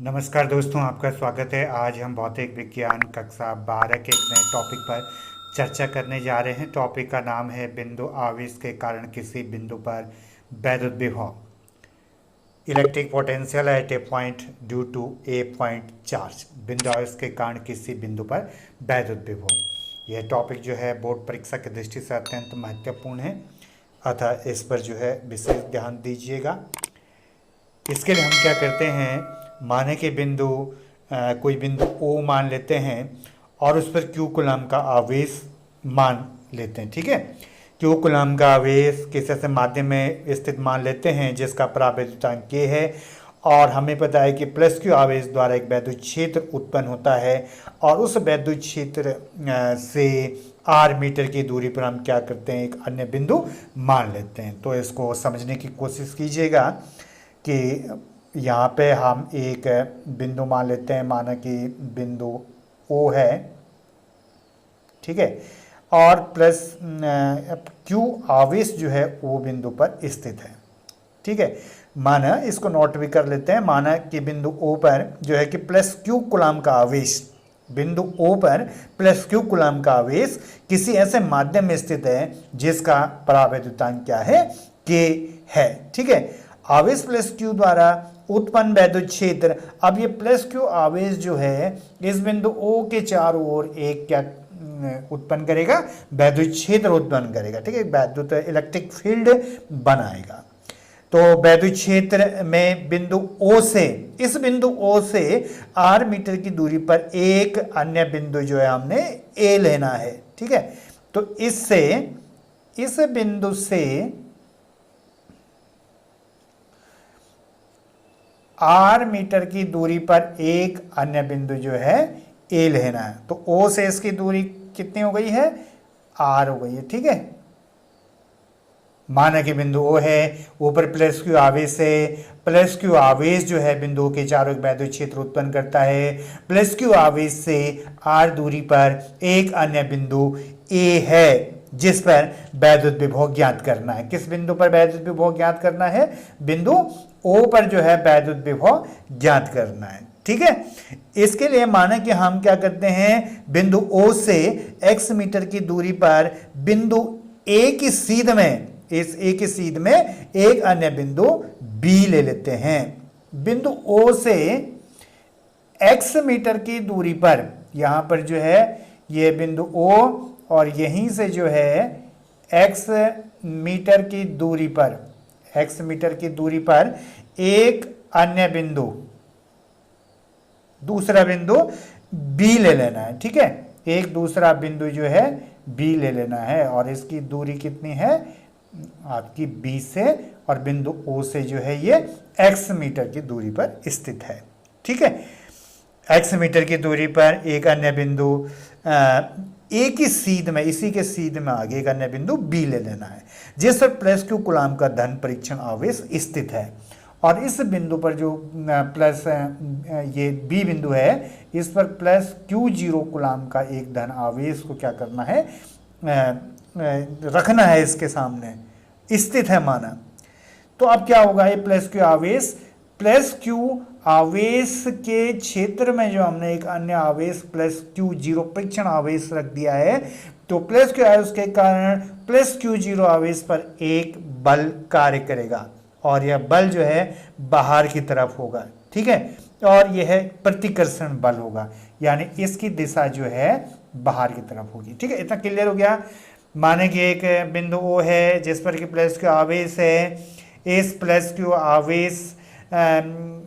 नमस्कार दोस्तों, आपका स्वागत है। आज हम भौतिक विज्ञान कक्षा 12 के एक नए टॉपिक पर चर्चा करने जा रहे हैं। टॉपिक का नाम है बिंदु आवेश के कारण किसी बिंदु पर वैद्युत विभव, electric potential at a point due to a point charge. बिंदु आवेश के कारण किसी बिंदु पर वैद्युत विभव। यह टॉपिक जो है बोर्ड परीक्षा की दृष्टि से अत्यंत महत्वपूर्ण है, अतः इस पर जो है विशेष ध्यान दीजिएगा। इसके लिए हम क्या करते हैं, माने कि बिंदु कोई बिंदु O मान लेते हैं और उस पर Q कूलम का आवेश मान लेते हैं। ठीक है, Q कूलम का आवेश किसी ऐसे माध्यम में स्थित मान लेते हैं जिसका परावैद्युतांक K है, और हमें पता है कि प्लस Q आवेश द्वारा एक वैद्युत क्षेत्र उत्पन्न होता है, और उस वैद्युत क्षेत्र से R मीटर की दूरी पर हम क्या करते हैं, एक अन्य बिंदु मान लेते हैं। तो इसको समझने की कोशिश कीजिएगा कि यहाँ पे हम एक बिंदु मान लेते हैं, माना कि बिंदु O है, ठीक है, और प्लस Q आवेश जो है O बिंदु पर स्थित है। ठीक है, माना इसको नोट भी कर लेते हैं। माना कि बिंदु O पर जो है कि प्लस Q कूलम का आवेश, बिंदु O पर प्लस Q कूलम का आवेश किसी ऐसे माध्यम में स्थित है जिसका परावैद्युतांक क्या है, K है। ठीक है, आवेश प्लस Q द्वारा उत्पन्न वैद्युत क्षेत्र। अब ये प्लस Q आवेश जो है इस बिंदु O के चारों ओर एक क्या उत्पन्न करेगा, वैद्युत क्षेत्र उत्पन्न करेगा। ठीक है, वैद्युत इलेक्ट्रिक फील्ड बनाएगा। तो वैद्युत क्षेत्र में बिंदु O से, इस बिंदु O से R मीटर की दूरी पर एक अन्य बिंदु जो है हमने A लेना है। ठीक है, तो इससे, इस बिंदु से R मीटर की दूरी पर एक अन्य बिंदु जो है A लेना है। तो O से इसकी दूरी कितनी हो गई है, R हो गई है। ठीक है, माना कि बिंदु O है, ऊपर प्लस Q आवेश है। प्लस Q आवेश जो है बिंदु के चारों एक वैद्युत क्षेत्र उत्पन्न करता है। प्लस Q आवेश से R दूरी पर एक अन्य बिंदु A है जिस पर वैद्युत विभव ज्ञात करना है। किस बिंदु पर वैद्युत विभव ज्ञात करना है, बिंदु O पर जो है वैद्युत विभव ज्ञात करना है। ठीक है, इसके लिए माना कि हम क्या करते हैं, बिंदु O से x मीटर की दूरी पर बिंदु A की सीध में, इस A की सीध में एक अन्य बिंदु B ले लेते हैं। बिंदु O से x मीटर की दूरी पर, यहां पर जो है ये बिंदु O और यहीं से जो है x मीटर की दूरी पर, x मीटर की दूरी पर एक अन्य बिंदु, दूसरा बिंदु B ले लेना है। ठीक है, एक दूसरा बिंदु जो है B ले लेना है, और इसकी दूरी कितनी है आपकी B से, और बिंदु O से जो है ये x मीटर की दूरी पर स्थित है। ठीक है, x मीटर की दूरी पर एक अन्य बिंदु A की सीध में, इसी के सीध में आगे एक अन्य बिंदु B ले लेना है जिस पर प्लस Q कूलम का धन परीक्षण आवेश स्थित है। और इस बिंदु पर जो प्लस ये B बिंदु है, इस पर प्लस Q0 कूलम का एक धन आवेश को क्या करना है, रखना है, इसके सामने स्थित है माना। तो अब क्या होगा, ये प्लस Q आवेश, प्लस Q आवेश के क्षेत्र में जो हमने एक अन्य आवेश प्लस Q0 परीक्षण आवेश रख दिया है, तो प्लस Q आवेश के कारण प्लस Q0 आवेश पर एक बल कार्य करेगा, और यह बल जो है बाहर की तरफ होगा। ठीक है, और यह है प्रतिकर्षण बल होगा, यानी इसकी दिशा जो है बाहर की तरफ होगी। ठीक है, इतना क्लियर हो गया। माने कि एक बिंदु O है जिस पर कि प्लस Q आवेश है, इस प्लस Q आवेश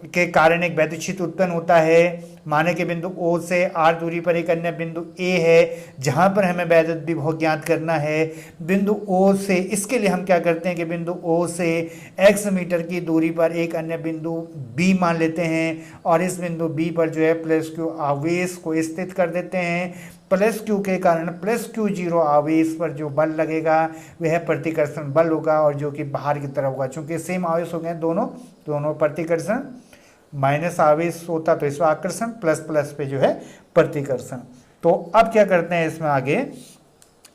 के कारण एक वैद्युत क्षेत्र उत्पन्न होता है। माने कि बिंदु O से R दूरी पर एक अन्य बिंदु A है जहां पर हमें वैद्युत विभव ज्ञात करना है। बिंदु O से, इसके लिए हम क्या करते हैं कि बिंदु O से x मीटर की दूरी पर एक अन्य बिंदु B मान लेते हैं, और इस बिंदु B पर जो है प्लस Q आवेश को स्थित कर देते हैं। प्लस Q के कारण प्लस Q0 आवेश पर जो बल लगेगा वह प्रतिकर्षण बल होगा, और जो कि बाहर की तरफ होगा। चूंकि सेम आवेश हो गए दोनों प्रतिकर्षण, माइनस आवेश होता तो इसमें आकर्षण, प्लस प्लस पे जो है प्रतिकर्षण। तो अब क्या करते हैं इसमें आगे,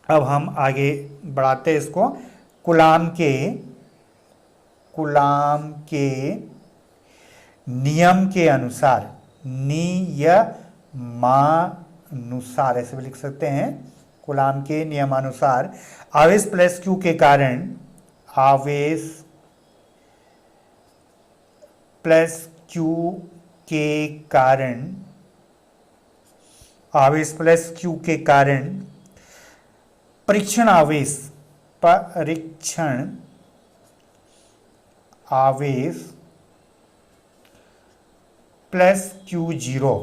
अब हम आगे बढ़ाते हैं इसको। कूलम के नियम के अनुसार नियमानुसार, ऐसे भी लिख सकते हैं, कूलाम के नियमानुसार आवेश प्लस क्यू के कारण, आवेश प्लस क्यू के कारण, आवेश प्लस क्यू के कारण परीक्षण आवेश प्लस क्यू जीरो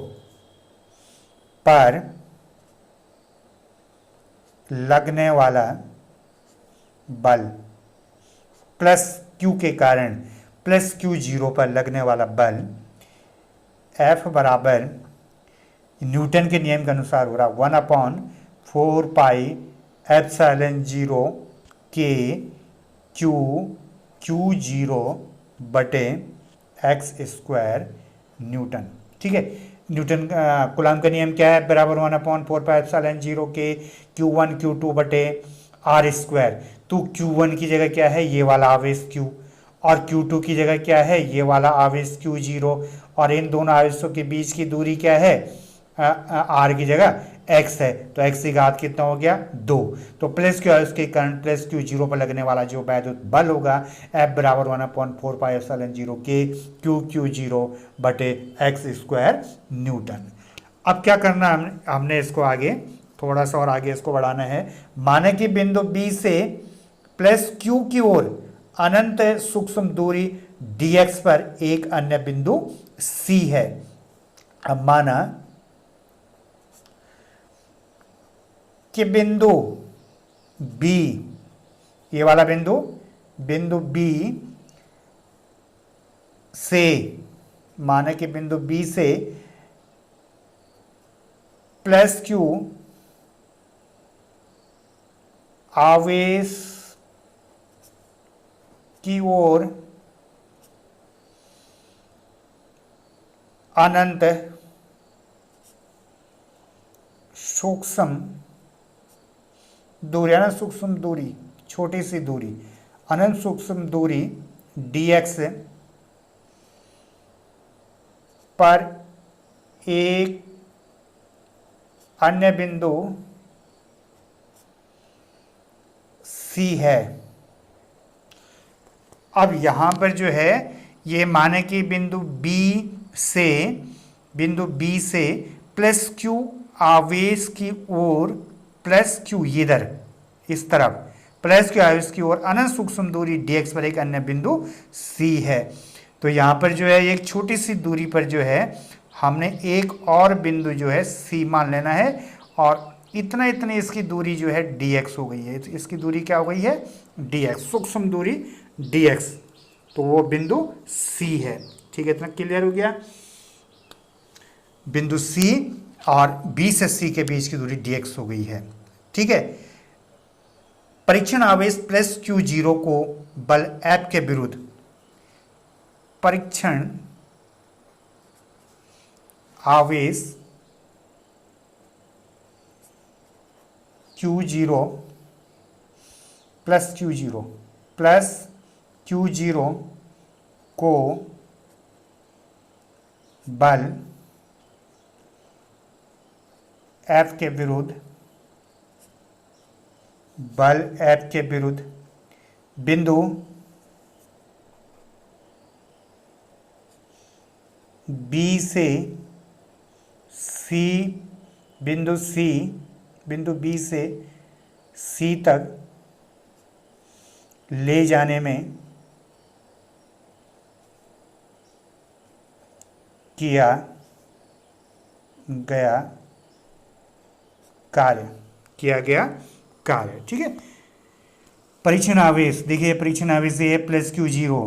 पर लगने वाला बल, प्लस क्यू के कारण प्लस क्यू जीरो पर लगने वाला बल F बराबर न्यूटन के नियम के अनुसार हो रहा 1/4πε0 के क्यू जीरो बटे एक्स स्क्वायर न्यूटन। ठीक है, न्यूटन कूलाम का नियम क्या है, बराबर 1/4πε0 के Q1 Q2 बटे आर स्क्वायर। तो Q1 की जगह क्या है, ये वाला आवेश Q, और Q2 की जगह क्या है, ये वाला आवेश Q0, और इन दोनों आवेशों के बीच की दूरी क्या है, R की जगह x है, तो x की घात कितना हो गया 2। तो प्लस क्यू आवेश के कारण प्लस क्यू जीरो पर लगने वाला जो वैद्युत बल होगा F बराबर 1/4πε0 के क्यू जीरो बटे एक्स स्क्वायर न्यूटन। अब क्या करना है, हमने इसको आगे थोड़ा सा और आगे इसको बढ़ाना है। माने कि बिंदु B से प्लस क्यू की ओर अनंत सूक्ष्म दूरी dx पर एक अन्य बिंदु C है। अब माना कि बिंदु B, ये वाला बिंदु B से, माने कि बिंदु B से प्लस क्यू आवेश की ओर अनंत सूक्ष्म दूरी, अनंत सूक्ष्म दूरी, छोटी सी दूरी, अनंत सूक्ष्म दूरी dx पर एक अन्य बिंदु C है। अब यहां पर जो है ये माने कि बिंदु B से प्लस क्यू आवेश की ओर, प्लस क्यू इधर इस तरफ प्लस क्यू आवेश की ओर अनंत सूक्ष्म दूरी dx पर एक अन्य बिंदु C है। तो यहाँ पर जो है एक छोटी सी दूरी पर जो है हमने एक और बिंदु जो है C मान लेना है, और इतनी इसकी दूरी जो है dx हो गई है। तो इसकी दूरी क्या हो गई है, dx, सूक्ष्म दूरी dx, तो वो बिंदु C है। ठीक है, इतना क्लियर हो गया। बिंदु C और B से C के बीच की दूरी dx हो गई है। ठीक है, परीक्षण आवेश प्लस क्यू जीरो को बल F के विरुद्ध, परीक्षण आवेश Q0 प्लस क्यू जीरो को बल F के विरुद्ध बिंदु B से C तक ले जाने में किया गया कार्य। ठीक है, परीक्षण आवेश, देखिए परीक्षण आवेश है प्लस क्यू जीरो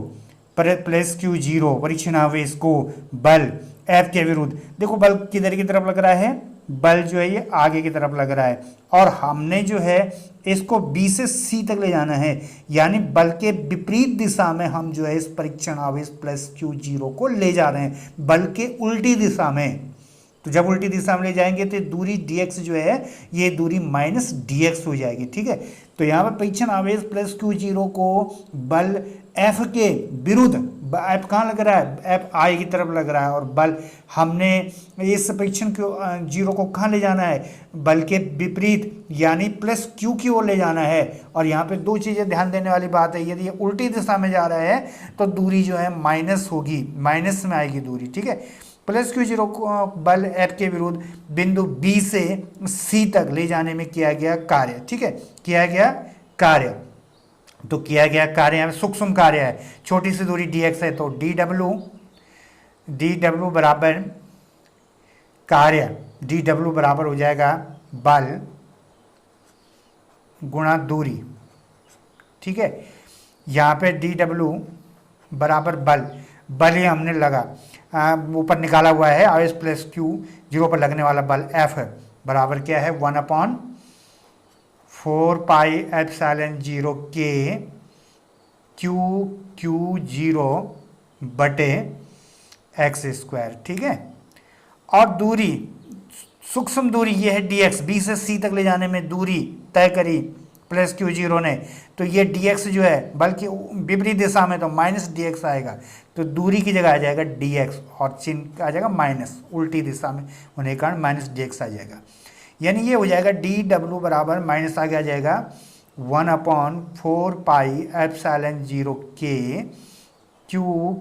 परीक्षण आवेश को बल F के विरुद्ध, देखो बल किधर की तरफ लग रहा है, बल जो है ये आगे की तरफ लग रहा है, और हमने जो है इसको B से C तक ले जाना है, यानी बल के विपरीत दिशा में हम जो है इस परीक्षण आवेश प्लस क्यू जीरो को ले जा रहे हैं, बल के उल्टी दिशा में। तो जब उल्टी दिशा में ले जाएंगे तो दूरी dx जो है ये दूरी माइनस dx हो जाएगी। ठीक है, तो यहाँ पर परीक्षण आवेश प्लस क्यू जीरो को बल F के विरुद्ध एफ कहाँ लग रहा है, एफ आई की तरफ लग रहा है, और बल हमने इस परीक्षण को जीरो को कहाँ ले जाना है, बल के विपरीत यानी प्लस क्यू की ओर ले जाना है। और यहाँ पे दो चीज़ें ध्यान देने वाली बात है, यदि ये उल्टी दिशा में जा रहा है तो दूरी जो है माइनस होगी, माइनस में आएगी दूरी, ठीक है। प्लस क्यू जीरो को बल एफ के विरुद्ध बिंदु बी से सी तक ले जाने में किया गया कार्य, ठीक है, किया गया कार्य। तो किया गया कार्य यहाँ सूक्ष्म कार्य है, छोटी सी दूरी dx है, तो dw बराबर कार्य, dw बराबर हो जाएगा बल गुणा दूरी, ठीक है। यहाँ पे dw बराबर बल, बल ही हमने लगा ऊपर निकाला हुआ है, आवेश प्लस क्यू, जीरो पर लगने वाला बल F है, बराबर क्या है 1/4 पाई एप्सिलॉन 0 के क्यू जीरो बटे एक्स स्क्वायर, ठीक है। और दूरी, सूक्ष्म दूरी ये है dx, बी से सी तक ले जाने में दूरी तय करी प्लस क्यू जीरो ने, तो ये dx जो है बल्कि विपरीत दिशा में तो माइनस dx आएगा, तो दूरी की जगह आ जाएगा dx और चिन्ह आ जाएगा माइनस, उल्टी दिशा में होने के कारण माइनस dx आ जाएगा। यानी ये हो जाएगा dw बराबर माइनस आगे आ जाएगा 1/4 पाई एप्सिलॉन 0 के क्यू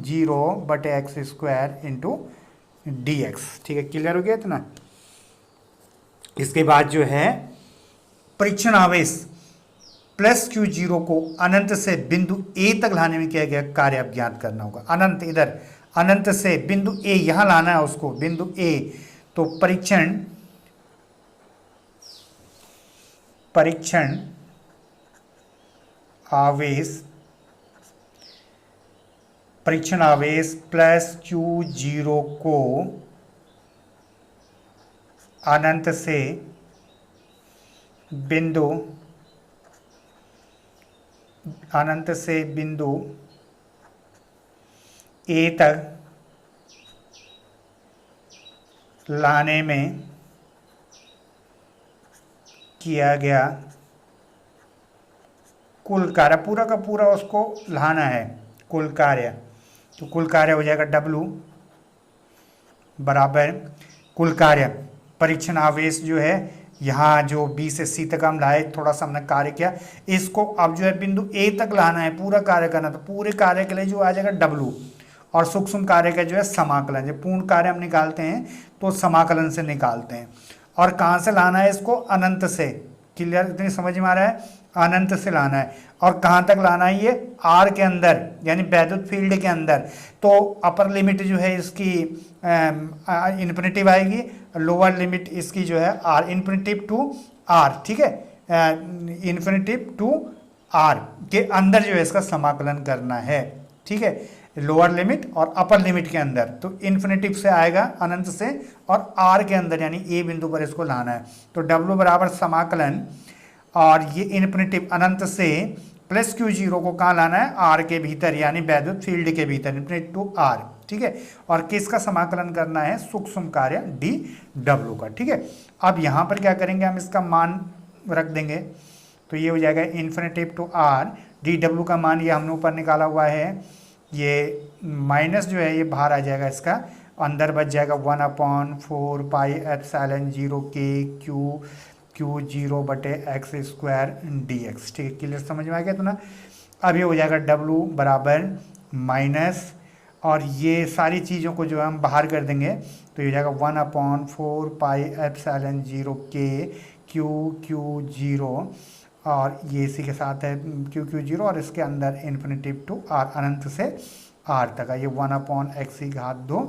जीरो बटे एक्स स्क्वायर इंटू dx, ठीक है। क्लियर हो गया इतना। इसके बाद जो है परीक्षण आवेश प्लस क्यू जीरो को अनंत से बिंदु ए तक लाने में किया गया कार्य अब ज्ञात करना होगा। अनंत, इधर अनंत से बिंदु ए यहां लाना है उसको, बिंदु ए, तो परीक्षण आवेश प्लस क्यू जीरो को अनंत से बिंदु ए तक लाने में किया गया कुल कार्य, पूरा का पूरा उसको लाना है कुल कार्य, तो कुल कार्य हो जाएगा W बराबर कुल कार्य, परीक्षण आवेश जो है यहाँ जो B से C तक हम लाए, थोड़ा सा हमने कार्य किया, इसको अब जो है बिंदु A तक लाना है, पूरा कार्य करना, तो पूरे कार्य के लिए जो आ जाएगा W, और सूक्ष्म कार्य का जो है समाकलन, जब पूर्ण कार्य हम निकालते हैं तो समाकलन से निकालते हैं। और कहाँ से लाना है इसको, अनंत से। क्लियर, इतनी समझ में आ रहा है, अनंत से लाना है। और कहाँ तक लाना है, ये आर के अंदर यानी वैद्युत फील्ड के अंदर, तो अपर लिमिट जो है इसकी इन्फिनिटिव आएगी, लोअर लिमिट इसकी जो है आर, इन्फिनिटिव टू आर, ठीक है, इन्फिनिटिव टू आर के अंदर जो है इसका समाकलन करना है, ठीक है, लोअर लिमिट और अपर लिमिट के अंदर, तो इन्फिनिटिव से आएगा अनंत से, और आर के अंदर यानी ए बिंदु पर इसको लाना है, तो W बराबर समाकलन, और ये इन्फिनिटिव अनंत से प्लस क्यू जीरो को कहाँ लाना है, आर के भीतर यानी वैद्युत फील्ड के भीतर, इन्फिनिट टू आर, ठीक है। और किसका समाकलन करना है, सूक्ष्म कार्य dW का, ठीक है। अब यहाँ पर क्या करेंगे, हम इसका मान रख देंगे, तो ये हो जाएगा इन्फिनिटिव टू आर, dW का मान ये हमने ऊपर निकाला हुआ है, ये माइनस जो है ये बाहर आ जाएगा, इसका अंदर बच जाएगा 1/4 पाई एप्सिलॉन 0 के क्यू जीरो बटे एक्स स्क्वायर dx, ठीक है। क्लियर, समझ में आ गया तो ना। अब ये हो जाएगा W बराबर माइनस, और ये सारी चीज़ों को जो है हम बाहर कर देंगे, तो ये हो जाएगा 1/4 पाई एप्सिलॉन 0 के क्यू जीरो, और ये इसी के साथ है क्यू जीरो, और इसके अंदर इन्फिनिटिव टू आर, अनंत से आर तक, ये 1/x²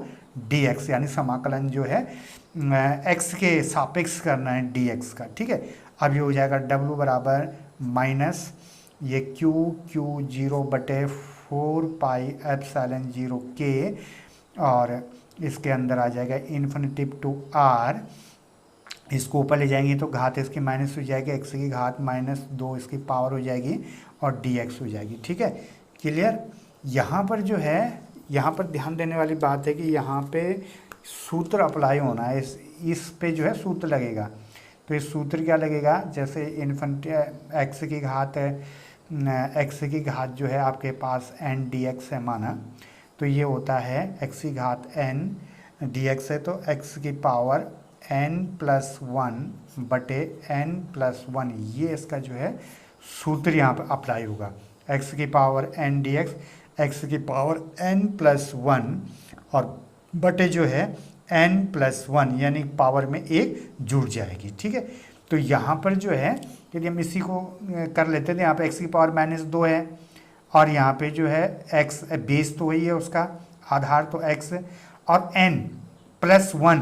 dx, यानी समाकलन जो है x के सापेक्ष करना है dx का, ठीक है। अब ये हो जाएगा W बराबर माइनस ये क्यू जीरो बटे 4 पाई एप्सिलॉन 0 के, और इसके अंदर आ जाएगा इन्फिनिटिव टू आर, इसको ऊपर ले जाएंगे तो घात इसकी माइनस हो जाएगी, x की घात -2 इसकी पावर हो जाएगी, और dx हो जाएगी, ठीक है। क्लियर। यहाँ पर जो है, यहाँ पर ध्यान देने वाली बात है कि यहाँ पे सूत्र अप्लाई होना है, इस पे जो है सूत्र लगेगा, तो इस सूत्र क्या लगेगा, जैसे इन्फिनिटी x की घात है एक्स की घात जो है आपके पास एन डी एक्स है माना, तो ये होता है एक्स की घात एन डी एक्स है, तो एक्स की पावर एन प्लस वन बटे एन प्लस वन, ये इसका जो है सूत्र यहाँ पर अप्लाई होगा। एक्स की पावर एन डी एक्स की पावर एन प्लस वन और बटे जो है एन प्लस वन, यानी पावर में एक जुड़ जाएगी। ठीक है, तो यहाँ पर जो है यदि हम इसी को कर लेते थे, यहाँ पे एक्स की पावर -2 है और यहाँ पे जो है एक्स बेस तो वही है उसका आधार, तो एक्स और एन प्लस वन,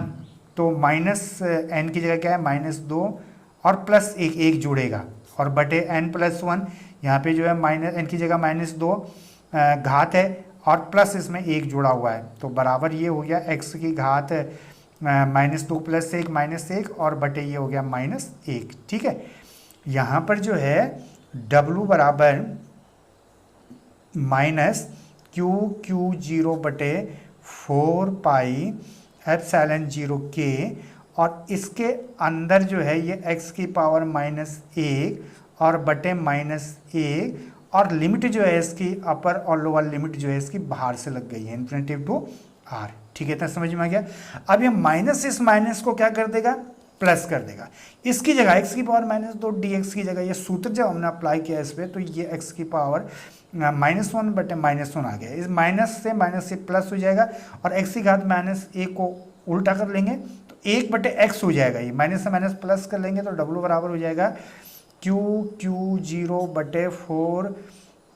तो माइनस एन की जगह क्या है -2 और प्लस एक जुड़ेगा और बटे एन प्लस वन, यहाँ पे जो है माइनस एन की जगह -2 घात है और प्लस इसमें एक जुड़ा हुआ है, तो बराबर ये हो गया एक्स की घात -2 प्लस एक -1 और बटे ये हो गया -1। ठीक है, यहाँ पर जो है W बराबर -Q0 बटे 4 पाई एप्सिलॉन 0 के, और इसके अंदर जो है ये x की पावर -1 और बटे -1 और लिमिट जो है इसकी अपर और लोअर लिमिट जो है इसकी बाहर से लग गई है, इन्फिनिटिव टू r। ठीक है, इतना समझ में आ गया। अब ये माइनस इस माइनस को क्या कर देगा, प्लस कर देगा। इसकी जगह x की पावर -2 dx की जगह ये सूत्र जब हमने अप्लाई किया इस पर, तो ये x की पावर -1 बटे -1 आ गया। इस माइनस से प्लस हो जाएगा और x की घात -1 को उल्टा कर लेंगे तो 1 बटे x हो जाएगा। ये माइनस से माइनस प्लस कर लेंगे तो W बराबर हो जाएगा Q0 बटे 4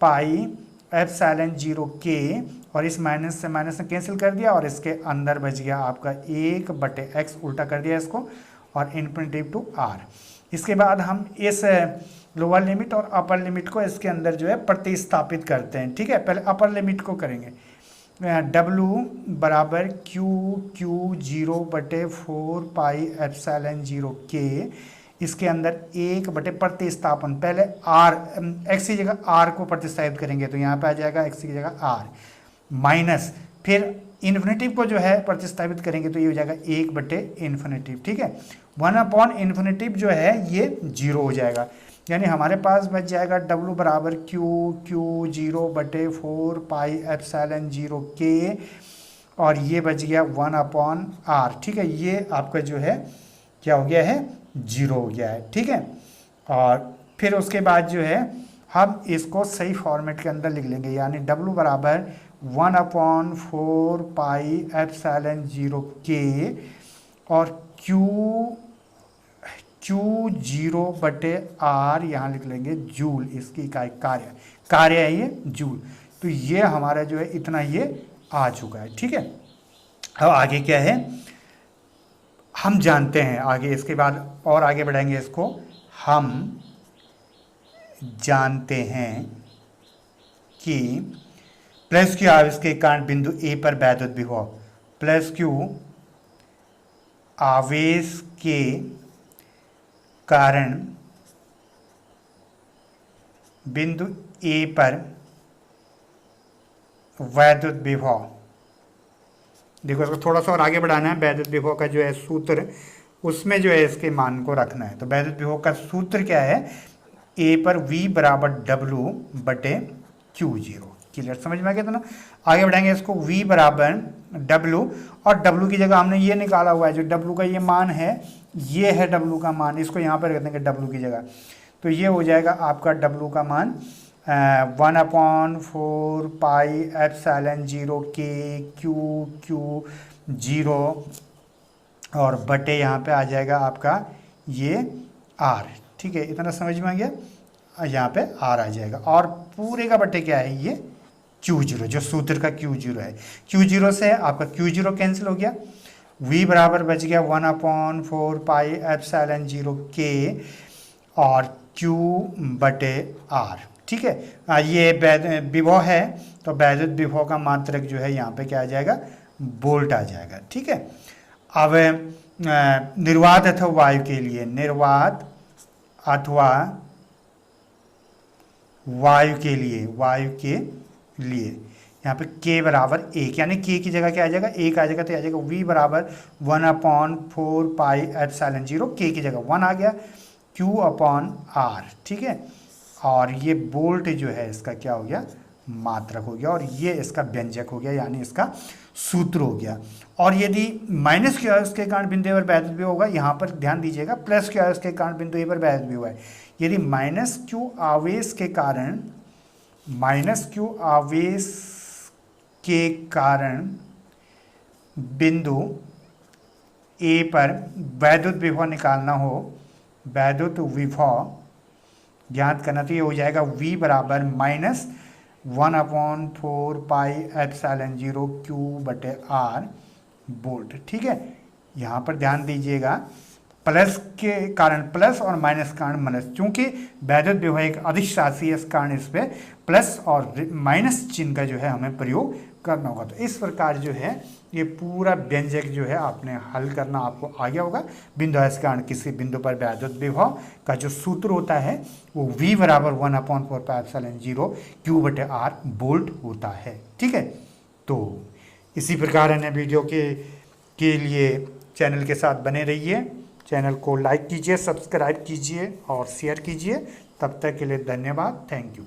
पाई एप्सिलॉन 0 के, और इस माइनस से माइनस ने कैंसिल कर दिया और इसके अंदर बच गया आपका 1 बटे x, उल्टा कर दिया इसको, और इन्फिनिटिव टू r। इसके बाद हम इस लोअर लिमिट और अपर लिमिट को इसके अंदर जो है प्रतिस्थापित करते हैं। ठीक है, पहले अपर लिमिट को करेंगे। W बराबर Q0 बटे 4 पाई एप्सिलॉन 0 के, इसके अंदर 1 बटे प्रतिस्थापन, पहले r x की जगह r को प्रतिस्थापित करेंगे तो यहाँ पे आ जाएगा x की जगह r माइनस, फिर इन्फिनिटिव को जो है प्रतिस्थापित करेंगे तो ये हो जाएगा 1 बटे इन्फिनिटिव। ठीक है, 1/इन्फिनिटिव जो है ये 0 हो जाएगा, यानी हमारे पास बच जाएगा W बराबर Q0 बटे 4 पाई एप्सिलॉन 0 के, और ये बच गया 1/r। ठीक है, ये आपका जो है क्या हो गया है, 0 हो गया है। ठीक है, और फिर उसके बाद जो है हम इसको सही फॉर्मेट के अंदर लिख लेंगे, यानी W बराबर 1/4 पाई एप्सिलॉन 0 के, और Q0 बटे r यहाँ लिख लेंगे जूल, इसकी इकाई कार्य है ये जूल। तो ये हमारा जो है इतना ये आ चुका है। ठीक है, अब आगे क्या है हम जानते हैं, आगे इसके बाद और आगे बढ़ाएंगे इसको। हम जानते हैं कि प्लस क्यू आवेश के कारण बिंदु ए पर वैद्युत विभव, प्लस क्यू आवेश के कारण बिंदु ए पर वैद्युत विभव, देखो इसको थोड़ा सा और आगे बढ़ाना है। वैद्युत विभव का जो है सूत्र, उसमें जो है इसके मान को रखना है। तो वैद्युत विभव का सूत्र क्या है, ए पर V बराबर W बटे Q0। क्लियर, समझ में आ गया था ना। आगे बढ़ाएंगे इसको, V बराबर W, और W की जगह हमने ये निकाला हुआ है, जो W का ये मान है, ये है W का मान, इसको यहाँ पर रख देंगे W की जगह, तो ये हो जाएगा आपका W का मान 1/4 पाई एप्सिलॉन 0 के Q0, और बटे यहाँ पे आ जाएगा आपका ये R। ठीक है, इतना समझ में आ गया, यहाँ पे R आ जाएगा, और पूरे का बटे क्या है, ये Q0, जो सूत्र का Q0 है। Q0 से आपका Q0 कैंसिल हो गया, V बराबर बच गया 1/4 पाई एप्सिलॉन 0 के, और Q बटे R। ठीक है, ये विभव है, तो वैद्युत विभव का मात्रक जो है यहाँ पे क्या आ जाएगा, वोल्ट आ जाएगा। ठीक है, अब निर्वात अथवा वायु के लिए, निर्वात अथवा वायु के लिए यहाँ पे k बराबर 1, यानी k की जगह क्या आ जाएगा, 1 आ जाएगा, तो आ जाएगा V बराबर 1/4 पाई एप्सिलॉन 0, k की जगह 1 आ गया, Q/R। ठीक है, और ये बोल्ट जो है इसका क्या हो गया, मात्रक हो गया, और ये इसका व्यंजक हो गया, यानी इसका सूत्र हो गया। और यदि माइनस क्यू आवेश के कारण बिंदु ए पर वैद्युत विभव होगा, यहाँ पर ध्यान दीजिएगा प्लस क्यू आवेश के कारण बिंदु ए पर वैद्युत विभव है। यदि माइनस क्यू आवेश के कारण बिंदु ए पर वैद्युत विभव निकालना हो, वैद्युत विभव ज्ञात करना, तो ये हो जाएगा V बराबर -1/4πε0 Q/R वोल्ट। ठीक है, यहाँ पर ध्यान दीजिएगा प्लस के कारण प्लस और माइनस के कारण माइनस, चूंकि वैद्युत विभव एक अदिश राशि है, इस कारण इस पर प्लस और माइनस चिन्ह का जो है हमें प्रयोग करना होगा। तो इस प्रकार जो है ये पूरा व्यंजक जो है आपने हल करना आपको आ गया होगा। बिंदु आवेश के कारण किसी बिंदु पर वैद्युत विभव का जो सूत्र होता है वो V बराबर 1/4πε0 Q/R वोल्ट होता है। ठीक है, तो इसी प्रकार अन्य वीडियो के लिए चैनल के साथ बने रहिए। चैनल को लाइक कीजिए, सब्सक्राइब कीजिए और शेयर कीजिए। तब तक के लिए धन्यवाद, थैंक यू।